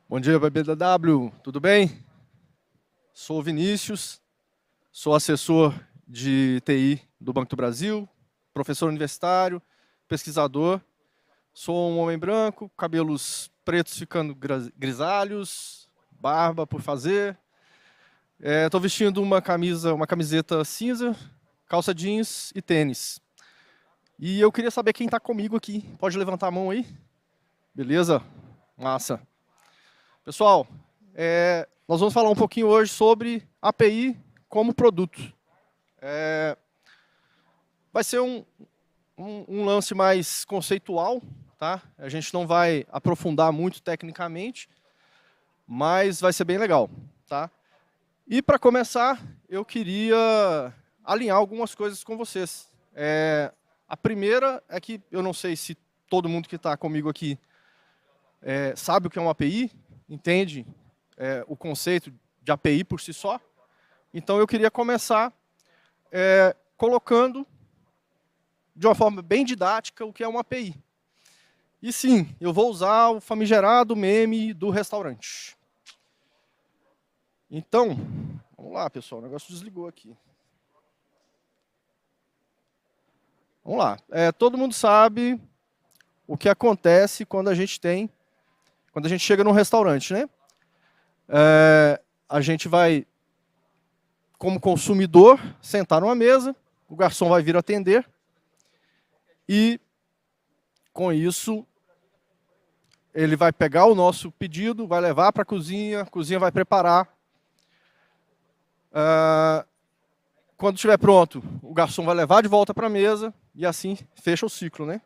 Bom dia, BBW, tudo bem? Sou o Vinícius, sou assessor de TI do Banco do Brasil, professor universitário, pesquisador. Sou um homem branco, cabelos pretos ficando grisalhos, barba por fazer. Estou vestindo uma camiseta cinza, calça jeans e tênis. E eu queria saber quem está comigo aqui. Pode levantar a mão aí? Beleza? Massa. Pessoal, nós vamos falar um pouquinho hoje sobre API como produto. Vai ser um lance mais conceitual, tá? A gente não vai aprofundar muito tecnicamente, mas vai ser bem legal, tá? E para começar, eu queria alinhar algumas coisas com vocês. A primeira é que eu não sei se todo mundo que está comigo aqui sabe o que é uma API, entende o conceito de API por si só. Então, eu queria começar colocando, de uma forma bem didática, o que é uma API. E sim, eu vou usar o famigerado meme do restaurante. Então, vamos lá, pessoal, o negócio desligou aqui. Vamos lá. Todo mundo sabe o que acontece quando a gente chega num restaurante, né? A gente vai, como consumidor, sentar numa mesa, o garçom vai vir atender e, com isso, ele vai pegar o nosso pedido, vai levar para a cozinha vai preparar. Quando estiver pronto, o garçom vai levar de volta para a mesa e assim fecha o ciclo, né?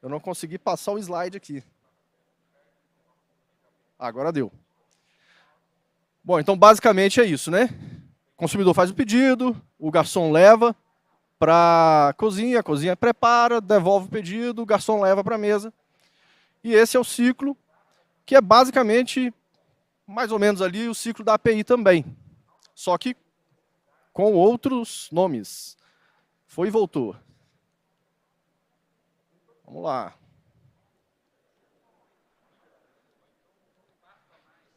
Eu não consegui passar o slide aqui. Agora deu. Bom, então basicamente é isso, né? O consumidor faz o pedido, o garçom leva para a cozinha prepara, devolve o pedido, o garçom leva para a mesa. E esse é o ciclo, que é basicamente, mais ou menos ali, o ciclo da API também. Só que com outros nomes. Foi e voltou. Vamos lá.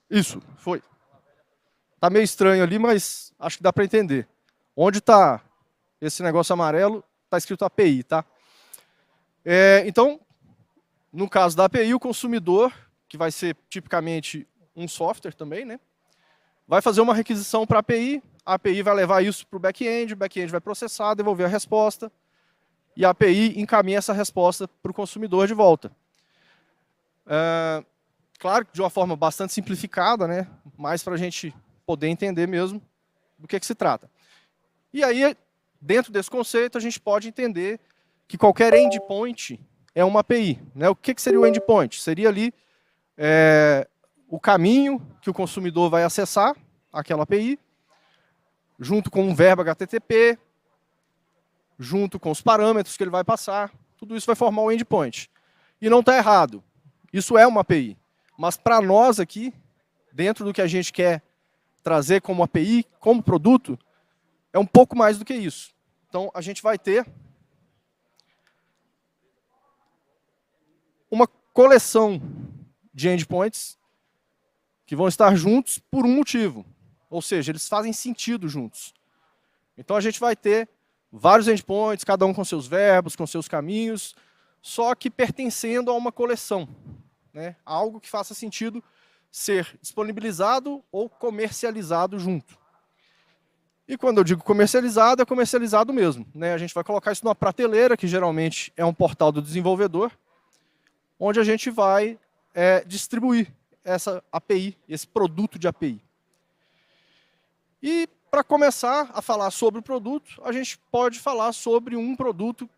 Isso, foi. Tá meio estranho ali, mas acho que dá para entender. Onde está esse negócio amarelo, está escrito API, tá? Então, no caso da API, o consumidor, que vai ser tipicamente um software também, né? Vai fazer uma requisição para a API vai levar isso para o back-end vai processar, devolver a resposta, e a API encaminha essa resposta para o consumidor de volta. Claro que de uma forma bastante simplificada, né? Mas para a gente poder entender mesmo do que se trata. E aí, dentro desse conceito, a gente pode entender que qualquer endpoint é uma API. Né? O que seria o endpoint? Seria ali o caminho que o consumidor vai acessar aquela API, junto com um verbo HTTP, junto com os parâmetros que ele vai passar. Tudo isso vai formar um endpoint. E não está errado. Isso é uma API. Mas para nós aqui, dentro do que a gente quer trazer como API, como produto, é um pouco mais do que isso. Então, a gente vai ter uma coleção de endpoints que vão estar juntos por um motivo. Ou seja, eles fazem sentido juntos. Então, a gente vai ter vários endpoints, cada um com seus verbos, com seus caminhos, só que pertencendo a uma coleção. Né? Algo que faça sentido ser disponibilizado ou comercializado junto. E quando eu digo comercializado, é comercializado mesmo. Né? A gente vai colocar isso numa prateleira, que geralmente é um portal do desenvolvedor, onde a gente vai distribuir essa API, esse produto de API. E para começar a falar sobre o produto, a gente pode falar sobre um produto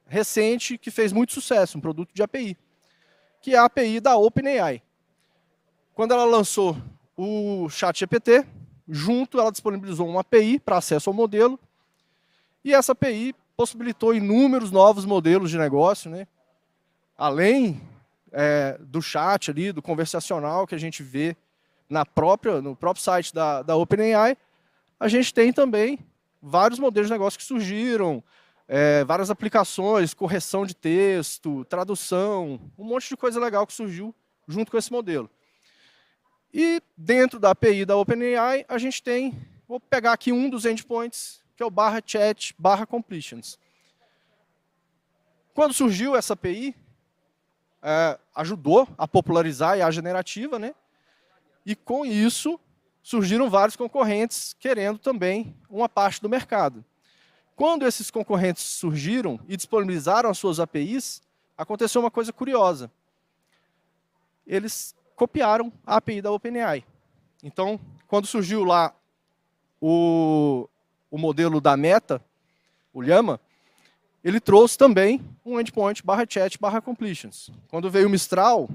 recente que fez muito sucesso, um produto de API, que é a API da OpenAI. Quando ela lançou o ChatGPT, junto ela disponibilizou uma API para acesso ao modelo, e essa API possibilitou inúmeros novos modelos de negócio, né? Além do chat ali, do conversacional que a gente vê no próprio site da OpenAI, a gente tem também vários modelos de negócio que surgiram, várias aplicações, correção de texto, tradução, um monte de coisa legal que surgiu junto com esse modelo. E dentro da API da OpenAI, a gente tem, vou pegar aqui um dos endpoints, que é o /chat/completions. Quando surgiu essa API, ajudou a popularizar a IA generativa, né? E com isso, surgiram vários concorrentes querendo também uma parte do mercado. Quando esses concorrentes surgiram e disponibilizaram as suas APIs, aconteceu uma coisa curiosa. Eles copiaram a API da OpenAI. Então, quando surgiu lá o modelo da Meta, o Llama, ele trouxe também um endpoint /chat/completions. Quando veio o Mistral,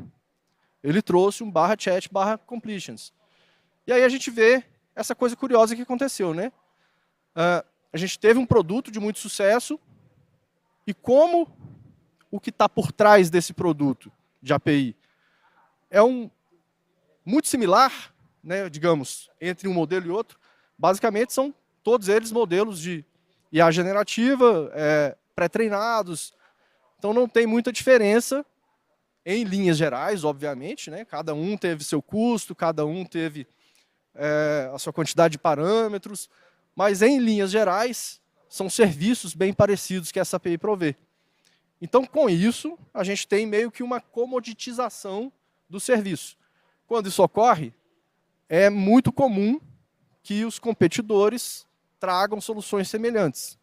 ele trouxe um /chat/completions. E aí a gente vê essa coisa curiosa que aconteceu, né? A gente teve um produto de muito sucesso, e como o que está por trás desse produto de API é muito similar, né, digamos, entre um modelo e outro, basicamente são todos eles modelos de IA generativa, pré-treinados, então não tem muita diferença em linhas gerais, obviamente, né? Cada um teve seu custo, cada um teve a sua quantidade de parâmetros, mas em linhas gerais são serviços bem parecidos que essa API provê. Então, com isso, a gente tem meio que uma comoditização do serviço. Quando isso ocorre, é muito comum que os competidores tragam soluções semelhantes.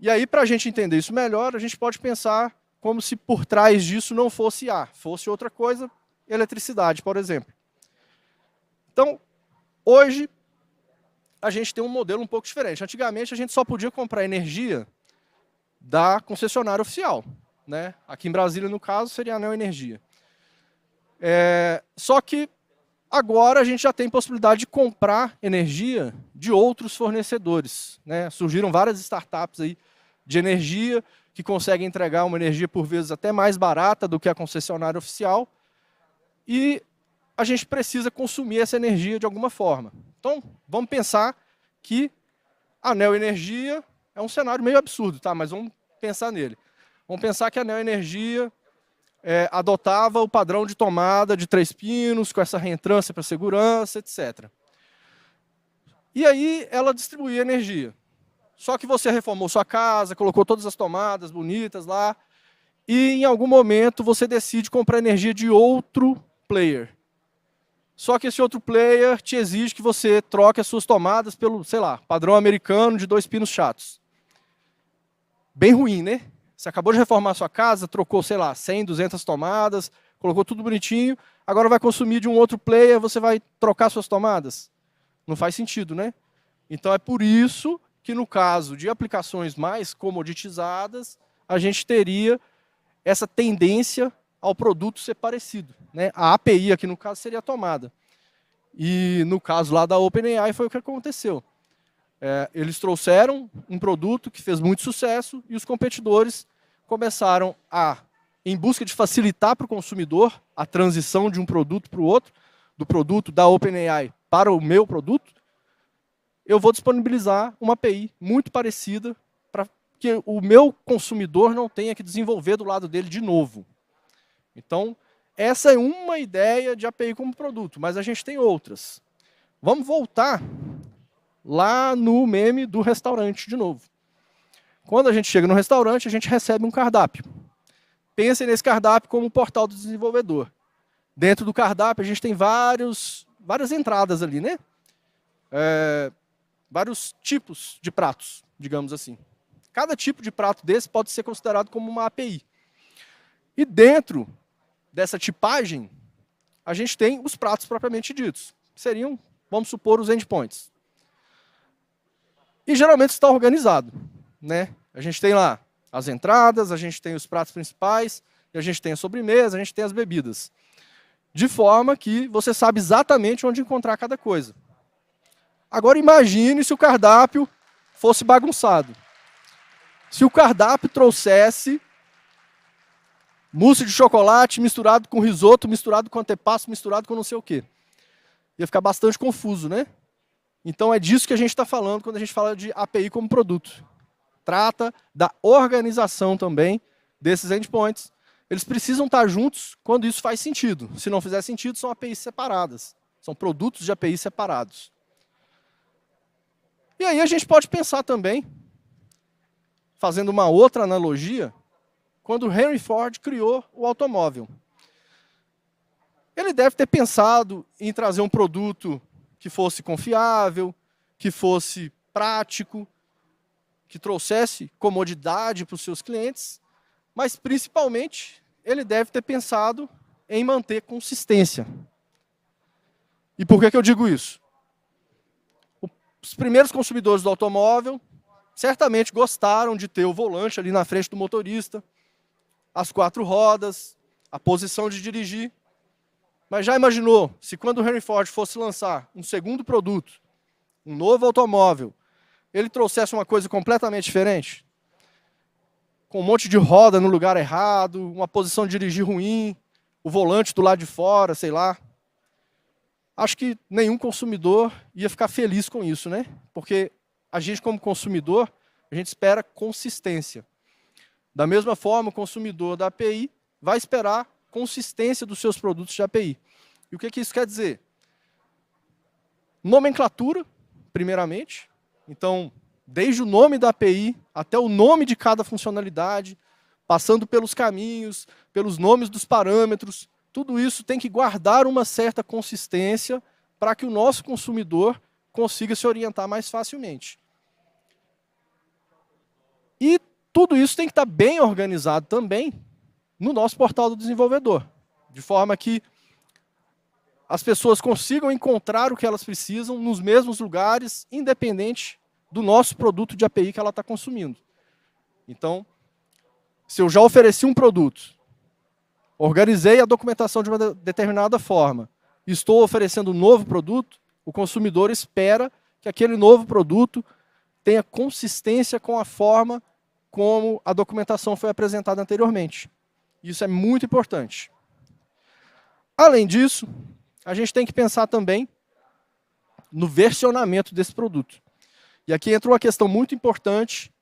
E aí, para a gente entender isso melhor, a gente pode pensar como se por trás disso não fosse IA, fosse outra coisa, eletricidade, por exemplo. Então, hoje, a gente tem um modelo um pouco diferente. Antigamente, a gente só podia comprar energia da concessionária oficial, né? Aqui em Brasília, no caso, seria a Neoenergia. Só que agora a gente já tem possibilidade de comprar energia de outros fornecedores, né? Surgiram várias startups aí de energia que conseguem entregar uma energia por vezes até mais barata do que a concessionária oficial, e a gente precisa consumir essa energia de alguma forma. Então, vamos pensar que a Neoenergia é um cenário meio absurdo, tá? Mas vamos pensar nele. Vamos pensar que a Neoenergia adotava o padrão de tomada de 3 pinos, com essa reentrância para segurança, etc. E aí ela distribuía energia. Só que você reformou sua casa, colocou todas as tomadas bonitas lá, e em algum momento você decide comprar energia de outro player. Só que esse outro player te exige que você troque as suas tomadas pelo, sei lá, padrão americano de 2 pinos chatos. Bem ruim, né? Você acabou de reformar a sua casa, trocou, sei lá, 100, 200 tomadas, colocou tudo bonitinho, agora vai consumir de um outro player, você vai trocar suas tomadas? Não faz sentido, né? Então é por isso que no caso de aplicações mais comoditizadas, a gente teria essa tendência ao produto ser parecido, né? A API aqui no caso seria a tomada. E no caso lá da OpenAI foi o que aconteceu. Eles trouxeram um produto que fez muito sucesso e os competidores começaram em busca de facilitar para o consumidor a transição de um produto para o outro, do produto da OpenAI para o meu produto, eu vou disponibilizar uma API muito parecida para que o meu consumidor não tenha que desenvolver do lado dele de novo. Então, essa é uma ideia de API como produto, mas a gente tem outras. Vamos voltar lá no meme do restaurante de novo. Quando a gente chega no restaurante, a gente recebe um cardápio. Pensem nesse cardápio como um portal do desenvolvedor. Dentro do cardápio, a gente tem várias entradas ali, né? Vários tipos de pratos, digamos assim. Cada tipo de prato desse pode ser considerado como uma API. E dentro dessa tipagem, a gente tem os pratos propriamente ditos, que seriam, vamos supor, os endpoints. E geralmente está organizado, né? A gente tem lá as entradas, a gente tem os pratos principais, a gente tem a sobremesa, a gente tem as bebidas. De forma que você sabe exatamente onde encontrar cada coisa. Agora imagine se o cardápio fosse bagunçado. Se o cardápio trouxesse mousse de chocolate misturado com risoto, misturado com antepasto, misturado com não sei o quê. Ia ficar bastante confuso, né? Então é disso que a gente está falando quando a gente fala de API como produto. Trata da organização também desses endpoints. Eles precisam estar juntos quando isso faz sentido. Se não fizer sentido, são APIs separadas. São produtos de API separados. E aí a gente pode pensar também, fazendo uma outra analogia, quando Henry Ford criou o automóvel. Ele deve ter pensado em trazer um produto que fosse confiável, que fosse prático, que trouxesse comodidade para os seus clientes, mas principalmente ele deve ter pensado em manter consistência. E por que eu digo isso? Os primeiros consumidores do automóvel certamente gostaram de ter o volante ali na frente do motorista, as 4 rodas, a posição de dirigir. Mas já imaginou se quando o Henry Ford fosse lançar um segundo produto, um novo automóvel, ele trouxesse uma coisa completamente diferente? Com um monte de roda no lugar errado, uma posição de dirigir ruim, o volante do lado de fora, sei lá. Acho que nenhum consumidor ia ficar feliz com isso, né? Porque a gente, como consumidor, a gente espera consistência. Da mesma forma, o consumidor da API vai esperar consistência dos seus produtos de API. E o que isso quer dizer? Nomenclatura, primeiramente. Então, desde o nome da API até o nome de cada funcionalidade, passando pelos caminhos, pelos nomes dos parâmetros, tudo isso tem que guardar uma certa consistência para que o nosso consumidor consiga se orientar mais facilmente. E tudo isso tem que estar bem organizado também no nosso portal do desenvolvedor, de forma que as pessoas consigam encontrar o que elas precisam nos mesmos lugares, independente do nosso produto de API que ela está consumindo. Então, se eu já ofereci um produto, organizei a documentação de uma determinada forma, estou oferecendo um novo produto, o consumidor espera que aquele novo produto tenha consistência com a forma como a documentação foi apresentada anteriormente. Isso é muito importante. Além disso, a gente tem que pensar também no versionamento desse produto. E aqui entra uma questão muito importante,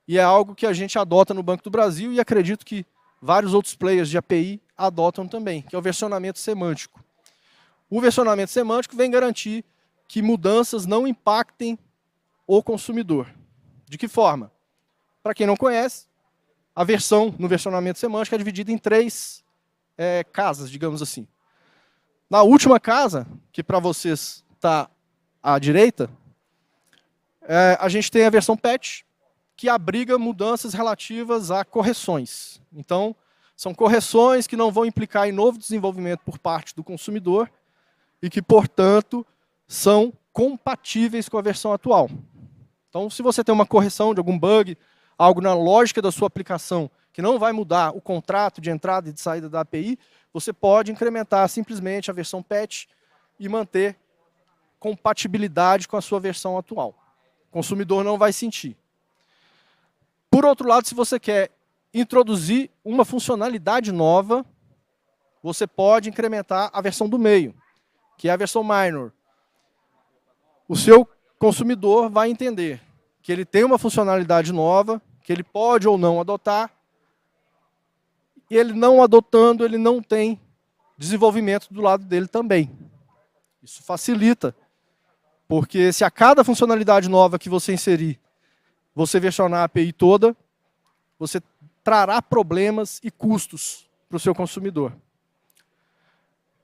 e é algo que a gente adota no Banco do Brasil, e acredito que vários outros players de API adotam também, que é o versionamento semântico. O versionamento semântico vem garantir que mudanças não impactem o consumidor. De que forma? Para quem não conhece, a versão no versionamento semântico é dividida em 3 casas, digamos assim. Na última casa, que para vocês está à direita, a gente tem a versão patch, que abriga mudanças relativas a correções. Então, são correções que não vão implicar em novo desenvolvimento por parte do consumidor e que, portanto, são compatíveis com a versão atual. Então, se você tem uma correção de algum bug, algo na lógica da sua aplicação que não vai mudar o contrato de entrada e de saída da API, você pode incrementar simplesmente a versão patch e manter compatibilidade com a sua versão atual. O consumidor não vai sentir. Por outro lado, se você quer introduzir uma funcionalidade nova, você pode incrementar a versão do meio, que é a versão minor. O seu consumidor vai entender que ele tem uma funcionalidade nova, que ele pode ou não adotar, e ele não adotando, ele não tem desenvolvimento do lado dele também. Isso facilita, porque se a cada funcionalidade nova que você inserir, você versionar a API toda, você trará problemas e custos para o seu consumidor.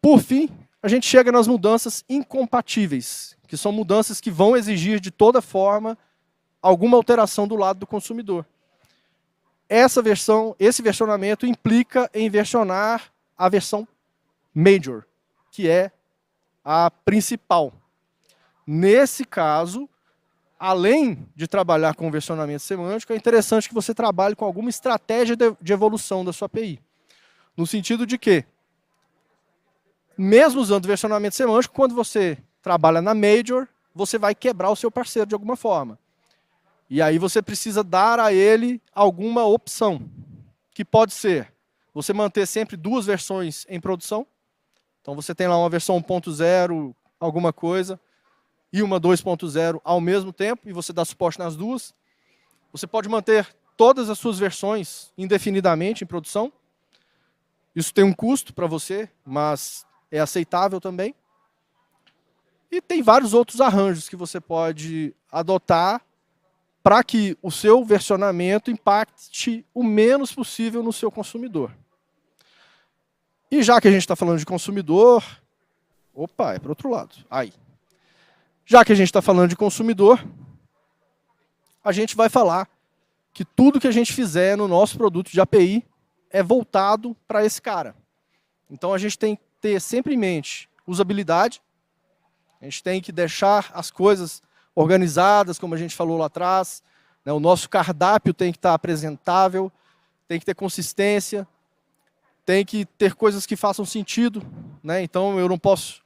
Por fim, a gente chega nas mudanças incompatíveis, que são mudanças que vão exigir de toda forma alguma alteração do lado do consumidor. Esse versionamento implica em versionar a versão major, que é a principal. Nesse caso, além de trabalhar com versionamento semântico, é interessante que você trabalhe com alguma estratégia de evolução da sua API. No sentido de que, mesmo usando versionamento semântico, quando você trabalha na major, você vai quebrar o seu parceiro de alguma forma. E aí você precisa dar a ele alguma opção, que pode ser você manter sempre 2 versões em produção. Então você tem lá uma versão 1.0, alguma coisa, e uma 2.0 ao mesmo tempo, e você dá suporte nas duas. Você pode manter todas as suas versões indefinidamente em produção. Isso tem um custo para você, mas é aceitável também. E tem vários outros arranjos que você pode adotar para que o seu versionamento impacte o menos possível no seu consumidor. E já que a gente está falando de consumidor... Opa, é para o outro lado. Aí. Já que a gente está falando de consumidor, a gente vai falar que tudo que a gente fizer no nosso produto de API é voltado para esse cara. Então a gente tem que ter sempre em mente usabilidade, a gente tem que deixar as coisas organizadas, como a gente falou lá atrás, né? O nosso cardápio tem que estar apresentável, tem que ter consistência, tem que ter coisas que façam sentido, né? Então eu não posso,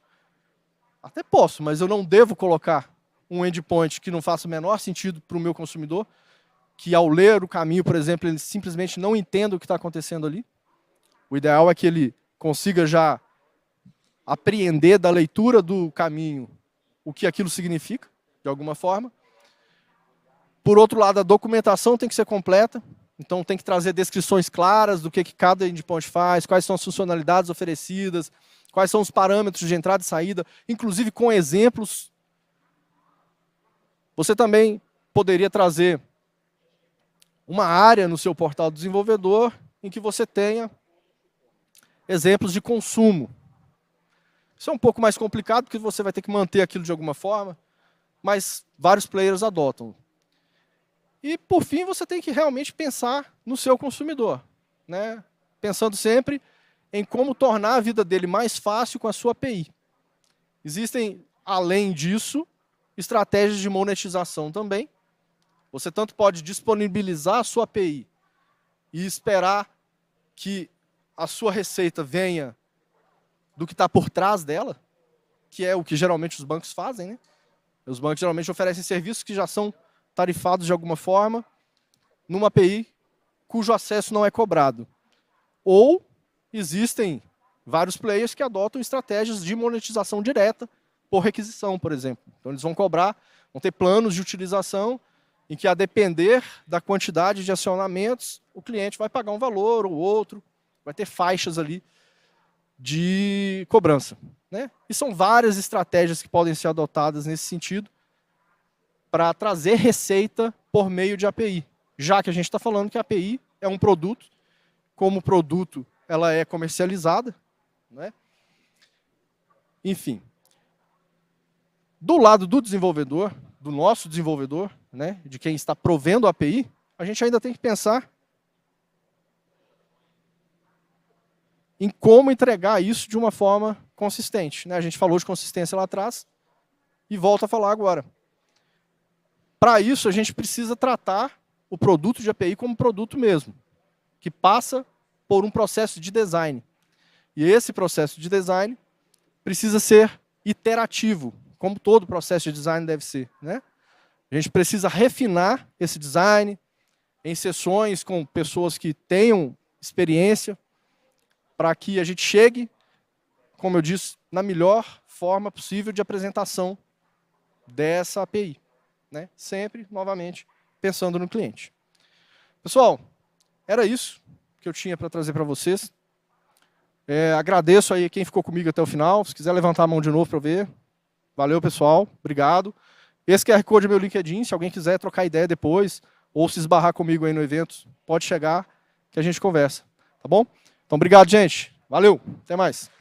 até posso, mas eu não devo colocar um endpoint que não faça o menor sentido para o meu consumidor, que ao ler o caminho, por exemplo, ele simplesmente não entenda o que está acontecendo ali. O ideal é que ele consiga já apreender da leitura do caminho o que aquilo significa, de alguma forma. Por outro lado, a documentação tem que ser completa, então tem que trazer descrições claras do que cada endpoint faz, quais são as funcionalidades oferecidas, quais são os parâmetros de entrada e saída, inclusive com exemplos. Você também poderia trazer uma área no seu portal do desenvolvedor em que você tenha exemplos de consumo. Isso é um pouco mais complicado, porque você vai ter que manter aquilo de alguma forma, mas vários players adotam. E, por fim, você tem que realmente pensar no seu consumidor, né? Pensando sempre em como tornar a vida dele mais fácil com a sua API. Existem, além disso, estratégias de monetização também. Você tanto pode disponibilizar a sua API e esperar que a sua receita venha do que está por trás dela, que é o que geralmente os bancos fazem, né? Os bancos geralmente oferecem serviços que já são tarifados de alguma forma numa API cujo acesso não é cobrado. Ou existem vários players que adotam estratégias de monetização direta por requisição, por exemplo. Então eles vão cobrar, vão ter planos de utilização em que, a depender da quantidade de acionamentos, o cliente vai pagar um valor ou outro, vai ter faixas ali de cobrança, né? E são várias estratégias que podem ser adotadas nesse sentido para trazer receita por meio de API. Já que a gente está falando que a API é um produto, como produto ela é comercializada, né? Enfim. Do lado do desenvolvedor, do nosso desenvolvedor, né, de quem está provendo a API, a gente ainda tem que pensar em como entregar isso de uma forma consistente, né? A gente falou de consistência lá atrás e volta a falar agora. Para isso, a gente precisa tratar o produto de API como produto mesmo, que passa por um processo de design. E esse processo de design precisa ser iterativo, como todo processo de design deve ser, né? A gente precisa refinar esse design em sessões com pessoas que tenham experiência, para que a gente chegue, como eu disse, na melhor forma possível de apresentação dessa API, né? Sempre, novamente, pensando no cliente. Pessoal, era isso que eu tinha para trazer para vocês. Agradeço aí quem ficou comigo até o final. Se quiser levantar a mão de novo para eu ver. Valeu, pessoal. Obrigado. Esse QR Code é meu LinkedIn. Se alguém quiser trocar ideia depois ou se esbarrar comigo aí no evento, pode chegar que a gente conversa. Tá bom? Então, obrigado, gente. Valeu. Até mais.